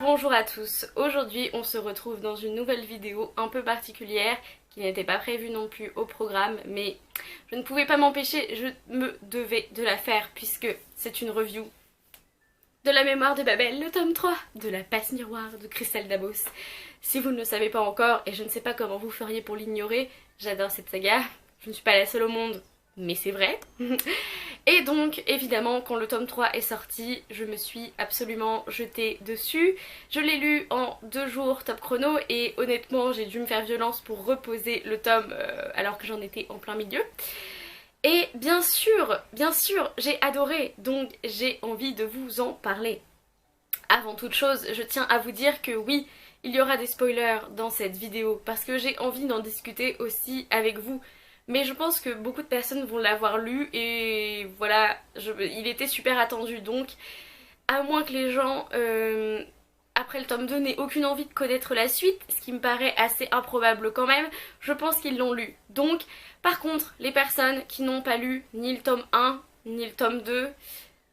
Bonjour à tous, aujourd'hui on se retrouve dans une nouvelle vidéo un peu particulière qui n'était pas prévue non plus au programme, mais je ne pouvais pas m'empêcher, je me devais de la faire puisque c'est une review de La Mémoire de Babel, le tome 3 de La Passe Miroir de Christelle Dabos. Si vous ne le savez pas encore, et je ne sais pas comment vous feriez pour l'ignorer, j'adore cette saga, je ne suis pas la seule au monde, mais c'est vrai. Et donc évidemment quand le tome 3 est sorti, je me suis absolument jetée dessus. Je l'ai lu en 2 jours top chrono et honnêtement j'ai dû me faire violence pour reposer le tome alors que j'en étais en plein milieu. Et bien sûr, j'ai adoré, donc j'ai envie de vous en parler. Avant toute chose, je tiens à vous dire que oui, il y aura des spoilers dans cette vidéo parce que j'ai envie d'en discuter aussi avec vous. Mais je pense que beaucoup de personnes vont l'avoir lu et voilà, il était super attendu, donc à moins que les gens après le tome 2 n'aient aucune envie de connaître la suite, ce qui me paraît assez improbable quand même, je pense qu'ils l'ont lu. Donc par contre, les personnes qui n'ont pas lu ni le tome 1 ni le tome 2,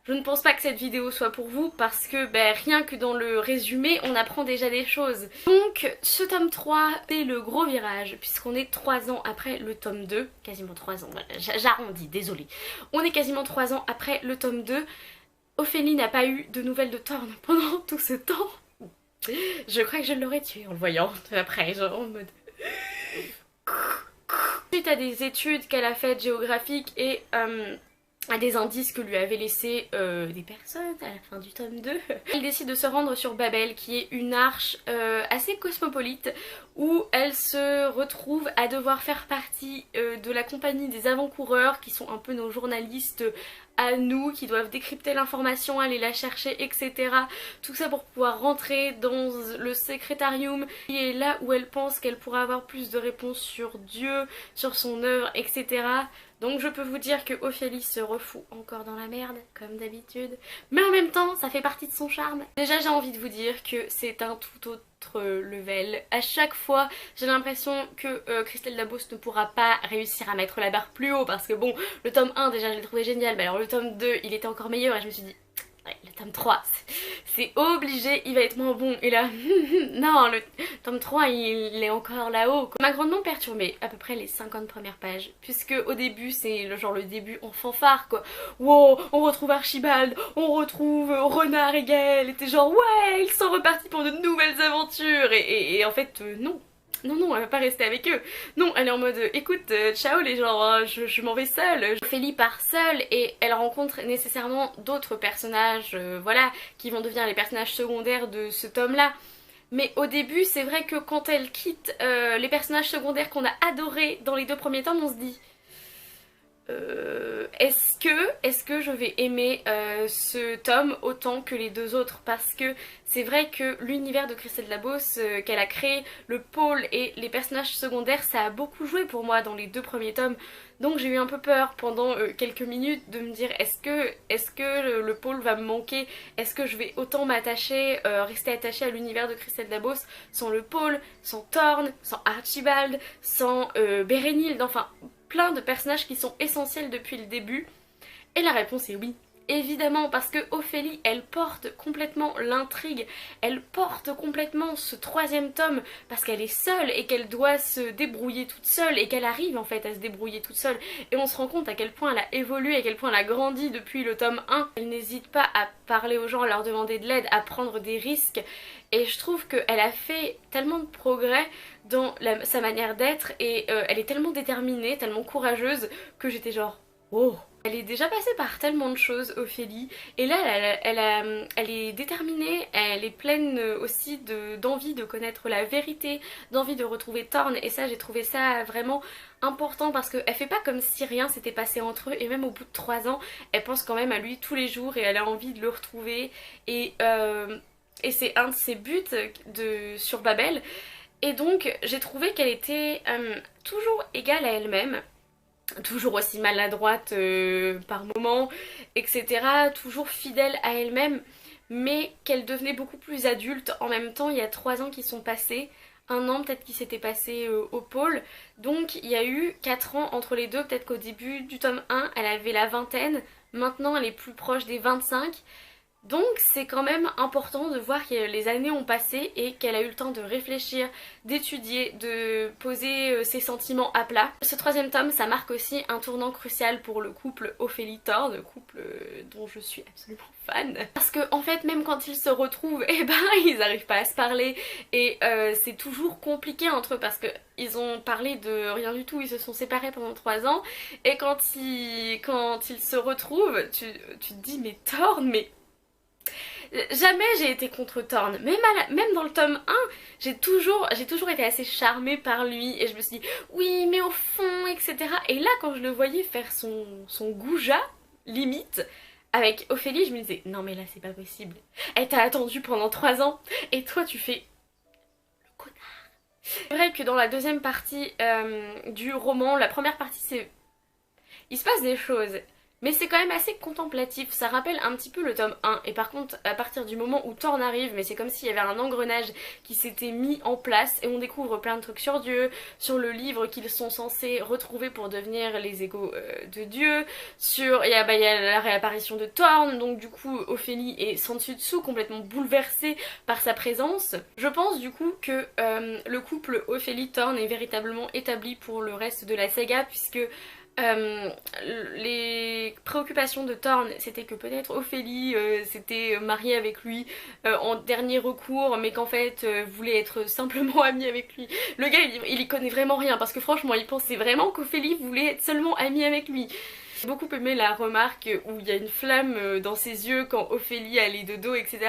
je ne pense pas que cette vidéo soit pour vous parce que rien que dans le résumé on apprend déjà des choses. Donc ce tome 3 c'est le gros virage puisqu'on est 3 ans après le tome 2, quasiment 3 ans, voilà, j'arrondis, désolée. On est quasiment 3 ans après le tome 2. Ophélie n'a pas eu de nouvelles de Thorn pendant tout ce temps. Je crois que je l'aurais tué en le voyant après, genre en mode... Suite à des études qu'elle a faites géographiques et à des indices que lui avaient laissés des personnes à la fin du tome 2. Elle décide de se rendre sur Babel qui est une arche assez cosmopolite où elle se retrouve à devoir faire partie de la compagnie des avant-coureurs qui sont un peu nos journalistes à nous, qui doivent décrypter l'information, aller la chercher, etc. Tout ça pour pouvoir rentrer dans le Secrétarium qui est là où elle pense qu'elle pourra avoir plus de réponses sur Dieu, sur son œuvre, etc. Donc je peux vous dire que Ophélie se refout encore dans la merde, comme d'habitude. Mais en même temps, ça fait partie de son charme. Déjà j'ai envie de vous dire que c'est un tout autre level. À chaque fois, j'ai l'impression que Christelle Dabos ne pourra pas réussir à mettre la barre plus haut parce que bon, le tome 1 déjà je l'ai trouvé génial, mais alors le tome 2 il était encore meilleur et je me suis dit ouais, le tome 3 c'est obligé, il va être moins bon. Et là, non, le tome 3 il est encore là-haut. M'a grandement perturbée à peu près les 50 premières pages, puisque au début c'est le début en fanfare quoi. Wow, on retrouve Archibald, on retrouve Renard et Gaël, et t'es genre ouais, ils sont repartis pour de nouvelles aventures. Et en fait, non. Non, elle va pas rester avec eux. Non, elle est en mode écoute, ciao les gens, je m'en vais seule. Ophélie part seule et elle rencontre nécessairement d'autres personnages, voilà, qui vont devenir les personnages secondaires de ce tome-là. Mais au début, c'est vrai que quand elle quitte les personnages secondaires qu'on a adorés dans les 2 premiers tomes, on se dit... est-ce que je vais aimer ce tome autant que les 2 autres, parce que c'est vrai que l'univers de Christelle Dabos qu'elle a créé, le pôle et les personnages secondaires, ça a beaucoup joué pour moi dans les 2 premiers tomes, donc j'ai eu un peu peur pendant quelques minutes de me dire est-ce que le pôle va me manquer, est-ce que je vais autant m'attacher, rester attachée à l'univers de Christelle Dabos sans le pôle, sans Thorn, sans Archibald, sans Bérénilde, enfin plein de personnages qui sont essentiels depuis le début. Et la réponse est oui. Évidemment, parce que Ophélie, elle porte complètement l'intrigue, elle porte complètement ce 3e tome, parce qu'elle est seule et qu'elle doit se débrouiller toute seule, et qu'elle arrive en fait à se débrouiller toute seule. Et on se rend compte à quel point elle a évolué, à quel point elle a grandi depuis le tome 1. Elle n'hésite pas à parler aux gens, à leur demander de l'aide, à prendre des risques. Et je trouve qu'elle a fait tellement de progrès dans sa manière d'être, et elle est tellement déterminée, tellement courageuse, que j'étais genre oh. Elle est déjà passée par tellement de choses, Ophélie, et là elle est déterminée, elle est pleine aussi d'envie de connaître la vérité, d'envie de retrouver Thorn, et ça j'ai trouvé ça vraiment important parce qu'elle fait pas comme si rien s'était passé entre eux, et même au bout de 3 ans, elle pense quand même à lui tous les jours et elle a envie de le retrouver, et c'est un de ses buts sur Babel, et donc j'ai trouvé qu'elle était toujours égale à elle-même, toujours aussi maladroite par moments, etc. Toujours fidèle à elle-même, mais qu'elle devenait beaucoup plus adulte. En même temps, il y a 3 ans qui sont passés, 1 an peut-être qui s'était passé au pôle, donc il y a eu 4 ans entre les deux. Peut-être qu'au début du tome 1, elle avait la vingtaine, maintenant elle est plus proche des 25. Donc c'est quand même important de voir que les années ont passé et qu'elle a eu le temps de réfléchir, d'étudier, de poser ses sentiments à plat. Ce troisième tome, ça marque aussi un tournant crucial pour le couple Ophélie-Thorne, couple dont je suis absolument fan. Parce que en fait, même quand ils se retrouvent, eh ben ils n'arrivent pas à se parler et c'est toujours compliqué entre eux parce que ils ont parlé de rien du tout, ils se sont séparés pendant 3 ans et quand ils se retrouvent, tu te dis mais Thorne, mais jamais j'ai été contre Thorne. Même dans le tome 1, j'ai toujours été assez charmée par lui. Et je me suis dit, oui, mais au fond, etc. Et là, quand je le voyais faire son goujat, limite, avec Ophélie, je me disais, non mais là, c'est pas possible. Elle t'a attendu pendant 3 ans. Et toi, tu fais le connard. C'est vrai que dans la deuxième partie du roman, la première partie, c'est... Il se passe des choses. Mais c'est quand même assez contemplatif, ça rappelle un petit peu le tome 1 et par contre à partir du moment où Thorne arrive, mais c'est comme s'il y avait un engrenage qui s'était mis en place et on découvre plein de trucs sur Dieu, sur le livre qu'ils sont censés retrouver pour devenir les égaux de Dieu, il y a la réapparition de Thorne, donc du coup Ophélie est sans dessus dessous, complètement bouleversée par sa présence. Je pense du coup que le couple Ophélie-Thorne est véritablement établi pour le reste de la saga puisque les préoccupations de Thorne c'était que peut-être Ophélie s'était mariée avec lui en dernier recours mais qu'en fait voulait être simplement amie avec lui. Le gars il y connaît vraiment rien parce que franchement il pensait vraiment qu'Ophélie voulait être seulement amie avec lui. J'ai beaucoup aimé la remarque où il y a une flamme dans ses yeux quand Ophélie allait de dos, etc.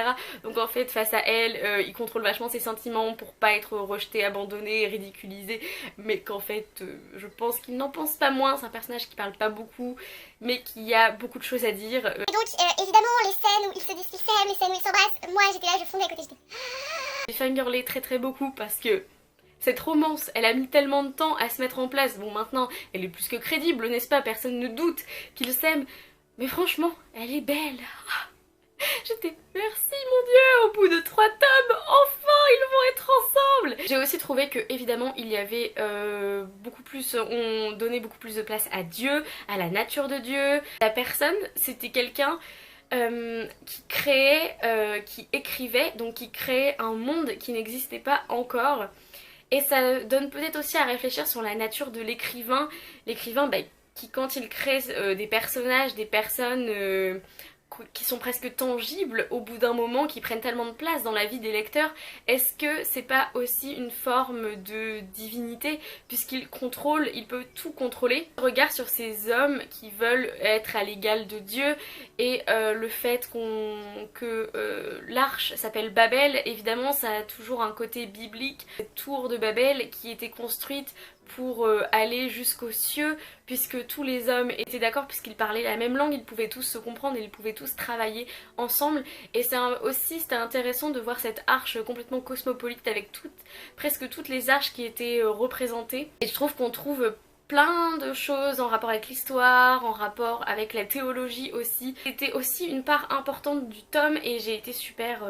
Donc en fait, face à elle, il contrôle vachement ses sentiments pour pas être rejeté, abandonné, ridiculisé. Mais qu'en fait, je pense qu'il n'en pense pas moins. C'est un personnage qui parle pas beaucoup, mais qui a beaucoup de choses à dire. Et donc, évidemment, les scènes où ils se disent qu'ils s'aiment, les scènes où ils s'embrassent, moi j'étais là, je fondais à côté, j'étais... J'ai fangirlé très très beaucoup parce que cette romance, elle a mis tellement de temps à se mettre en place. Bon, maintenant, elle est plus que crédible, n'est-ce pas? Personne ne doute qu'ils s'aiment. Mais franchement, elle est belle. J'étais, merci mon Dieu, au bout de 3 tomes, enfin, ils vont être ensemble. J'ai aussi trouvé que, évidemment, il y avait on donnait beaucoup plus de place à Dieu, à la nature de Dieu. La personne, c'était quelqu'un qui créait, qui écrivait, donc qui créait un monde qui n'existait pas encore. Et ça donne peut-être aussi à réfléchir sur la nature de l'écrivain. L'écrivain qui quand il crée des personnages, des personnes qui sont presque tangibles au bout d'un moment, qui prennent tellement de place dans la vie des lecteurs, est-ce que c'est pas aussi une forme de divinité puisqu'il contrôle, il peut tout contrôler? Regarde sur ces hommes qui veulent être à l'égal de Dieu et le fait que l'arche s'appelle Babel, évidemment ça a toujours un côté biblique. Cette tour de Babel qui était construite pour aller jusqu'aux cieux puisque tous les hommes étaient d'accord puisqu'ils parlaient la même langue, ils pouvaient tous se comprendre et ils pouvaient tous travailler ensemble et c'était intéressant de voir cette arche complètement cosmopolite avec presque toutes les arches qui étaient représentées et je trouve qu'on trouve plein de choses en rapport avec l'histoire, en rapport avec la théologie aussi. C'était aussi une part importante du tome et j'ai été super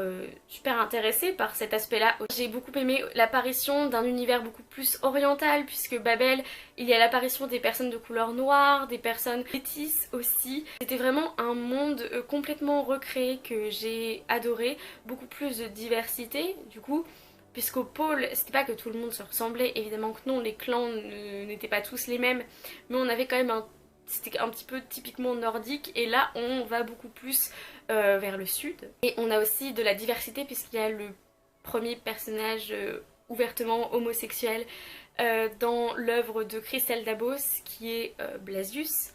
intéressée par cet aspect-là. J'ai beaucoup aimé l'apparition d'un univers beaucoup plus oriental puisque Babel, il y a l'apparition des personnes de couleur noire, des personnes métisses aussi. C'était vraiment un monde complètement recréé que j'ai adoré, beaucoup plus de diversité du coup. Puisqu'au pôle, c'était pas que tout le monde se ressemblait, évidemment que non, les clans n'étaient pas tous les mêmes, mais on avait quand même c'était un petit peu typiquement nordique, et là on va beaucoup plus vers le sud. Et on a aussi de la diversité puisqu'il y a le premier personnage ouvertement homosexuel dans l'œuvre de Christelle Dabos qui est Blasius.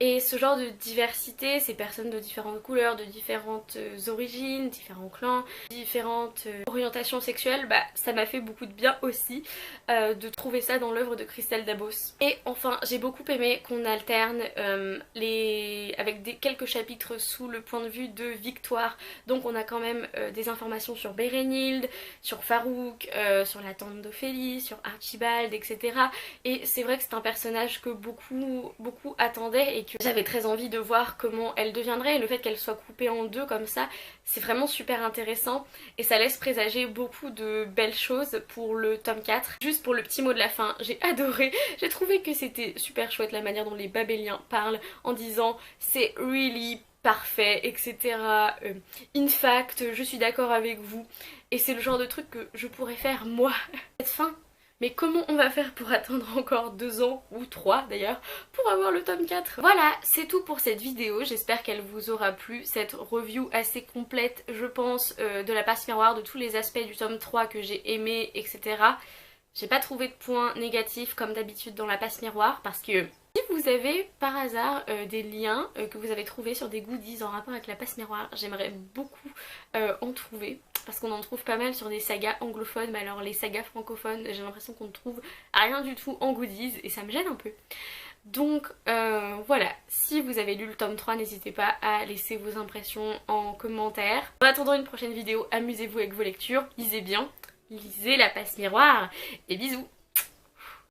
Et ce genre de diversité, ces personnes de différentes couleurs, de différentes origines, différents clans, différentes orientations sexuelles, ça m'a fait beaucoup de bien aussi de trouver ça dans l'œuvre de Christelle Dabos. Et enfin, j'ai beaucoup aimé qu'on alterne avec quelques chapitres sous le point de vue de Victoire. Donc on a quand même des informations sur Bérénild, sur Farouk, sur la tante d'Ophélie, sur Archibald, etc. Et c'est vrai que c'est un personnage que beaucoup attendaient et que j'avais très envie de voir comment elle deviendrait, et le fait qu'elle soit coupée en deux comme ça, c'est vraiment super intéressant et ça laisse présager beaucoup de belles choses pour le tome 4. Juste pour le petit mot de la fin, j'ai adoré, j'ai trouvé que c'était super chouette la manière dont les Babéliens parlent en disant c'est really parfait, etc. In fact, je suis d'accord avec vous. Et c'est le genre de truc que je pourrais faire moi. Cette fin. Mais comment on va faire pour attendre encore 2 ans, ou 3 d'ailleurs, pour avoir le tome 4? Voilà, c'est tout pour cette vidéo, j'espère qu'elle vous aura plu, cette review assez complète, je pense, de la passe miroir, de tous les aspects du tome 3 que j'ai aimé, etc. J'ai pas trouvé de points négatifs comme d'habitude dans la passe miroir, parce que si vous avez par hasard des liens que vous avez trouvés sur des goodies en rapport avec la passe miroir, j'aimerais beaucoup en trouver. Parce qu'on en trouve pas mal sur des sagas anglophones, mais alors les sagas francophones, j'ai l'impression qu'on ne trouve rien du tout en goodies et ça me gêne un peu. Donc voilà, si vous avez lu le tome 3, n'hésitez pas à laisser vos impressions en commentaire. En attendant une prochaine vidéo, amusez-vous avec vos lectures, lisez bien, lisez la passe miroir et bisous.